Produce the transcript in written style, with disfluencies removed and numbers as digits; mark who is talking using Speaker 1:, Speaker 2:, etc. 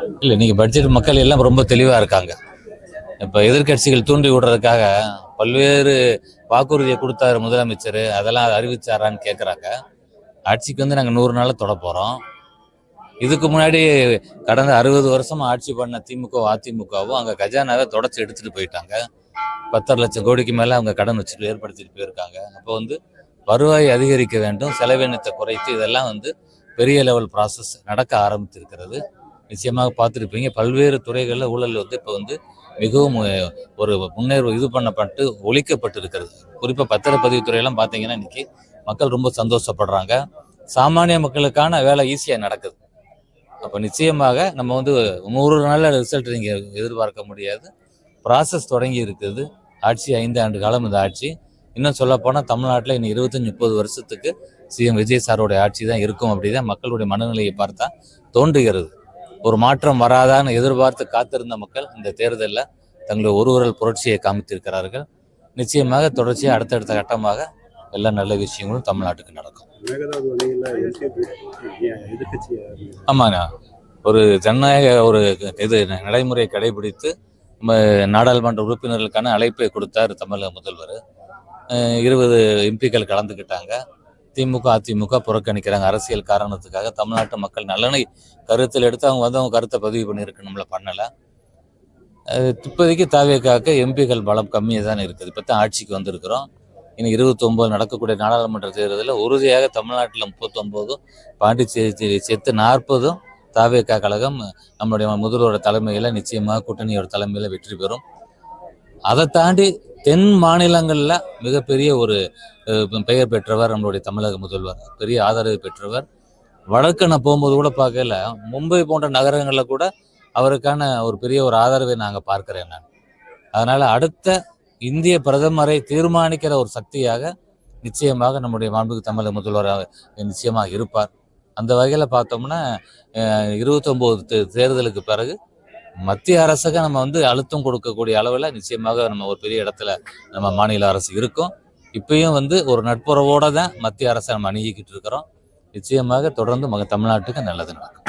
Speaker 1: இல்லை, இன்னைக்கு பட்ஜெட் மக்கள் எல்லாம் ரொம்ப தெளிவாக இருக்காங்க. இப்போ எதிர்கட்சிகள் தூண்டி விடுறதுக்காக பல்வேறு வாக்குறுதியை கொடுத்தாரு முதலமைச்சர், அதெல்லாம் அறிவிச்சாரான்னு கேட்குறாங்க. ஆட்சிக்கு வந்து நாங்கள் 100 நாளில் தொட போகிறோம். இதுக்கு முன்னாடி கடந்த 60 வருஷமா ஆட்சி பண்ண திமுக அதிமுகவும் அங்கே கஜானாவை தொடச்சி எடுத்துட்டு போயிட்டாங்க. 10 லட்சம் கோடிக்கு மேலே அவங்க கடன் வச்சுட்டு ஏற்படுத்திட்டு போயிருக்காங்க. அப்போ வந்து வருவாய் அதிகரிக்க வேண்டும், செலவினத்தை குறைத்து, இதெல்லாம் வந்து பெரிய லெவல் ப்ராசஸ் நடக்க ஆரம்பித்திருக்கிறது. நிச்சயமாக பார்த்துருப்பீங்க, பல்வேறு துறைகளில் ஊழல் வந்து இப்போ வந்து மிகவும் ஒரு முன்னேற்றம் இது பண்ணப்பட்டு ஒழிக்கப்பட்டு இருக்கிறது. குறிப்பாக பத்திரப்பதிவு துறையெல்லாம் பார்த்தீங்கன்னா இன்னைக்கு மக்கள் ரொம்ப சந்தோஷப்படுறாங்க. சாமானிய மக்களுக்கான வேலை ஈஸியாக நடக்குது. அப்போ நிச்சயமாக நம்ம வந்து 100 நாளில் ரிசல்ட் நீங்கள் எதிர்பார்க்க முடியாது. ப்ராசஸ் தொடங்கி இருக்குது. ஆட்சி 5 ஆண்டு காலம் இந்த ஆட்சி. இன்னும் சொல்லப்போனால் தமிழ்நாட்டில் இன்னும் 25-30 வருஷத்துக்கு சிஎம் விஜய் சாரோடைய ஆட்சி தான் இருக்கும். அப்படிதான் மக்களுடைய மனநிலையை பார்த்தா தோன்றுகிறது. ஒரு மாற்றம் வராதான்னு எதிர்பார்த்து காத்திருந்த மக்கள் இந்த தேர்தலில் தங்களுடைய ஒரு புரட்சியை காமித்திருக்கிறார்கள். நிச்சயமாக தொடர்ச்சியாக அடுத்தடுத்த கட்டமாக எல்லா நல்ல விஷயங்களும் தமிழ்நாட்டுக்கு நடக்கும். ஆமாங்க, ஒரு ஜனநாயக ஒரு இது நடைமுறையை கடைபிடித்து நாடாளுமன்ற உறுப்பினர்களுக்கான அழைப்பை கொடுத்தார் தமிழக முதல்வர். 20 எம்பிக்கள் கலந்துக்கிட்டாங்க. திமுக அதிமுக புறக்கணிக்கிறாங்க அரசியல் காரணத்துக்காக. தமிழ்நாட்டு மக்கள் நலனை கருத்தில் எடுத்து அவங்க வந்து அவங்க கருத்தை பதிவு பண்ணியிருக்கணும்ல, பண்ணலை. இப்போதைக்கு தாவேக்காக்க எம்பிக்கள் பலம் கம்மியாக தான் இருக்குது. இப்போ தான் ஆட்சிக்கு வந்திருக்கிறோம். இன்னும் 29 நடக்கக்கூடிய நாடாளுமன்ற தேர்தலில் உறுதியாக தமிழ்நாட்டில் 39, பாண்டிச்சேரி சேர்த்து 40 தாவேக்கா கழகம் நம்முடைய முதல்வரோட தலைமையில் நிச்சயமாக கூட்டணியோட தலைமையில் வெற்றி பெறும். அதை தாண்டி தென் மாநிலங்களில் மிகப்பெரிய ஒரு பெயர் பெற்றவர் நம்மளுடைய தமிழக முதல்வர், பெரிய ஆதரவு பெற்றவர். வடக்கு நான் போகும்போது கூட பார்க்கல, மும்பை போன்ற நகரங்களில் கூட அவருக்கான ஒரு பெரிய ஒரு ஆதரவை நாங்கள் பார்க்கிறேன் நான். அதனால அடுத்த இந்திய பிரதமரை தீர்மானிக்கிற ஒரு சக்தியாக நிச்சயமாக நம்முடைய மாண்புமிகு தமிழக முதல்வர் நிச்சயமாக இருப்பார். அந்த வகையில் பார்த்தோம்னா 29 தேர்தலுக்கு பிறகு மத்திய அரசுக்கு நம்ம வந்து அழுத்தம் கொடுக்கக்கூடிய அளவில் நிச்சயமாக நம்ம ஒரு பெரிய இடத்துல நம்ம மாநில அரசு இருக்கும். இப்பயும் வந்து ஒரு நட்புறவோடு தான் மத்திய அரசை நம்ம அணுகிக்கிட்டு இருக்கிறோம். நிச்சயமாக தொடர்ந்து தமிழ்நாட்டுக்கு நல்லது நடக்கும்.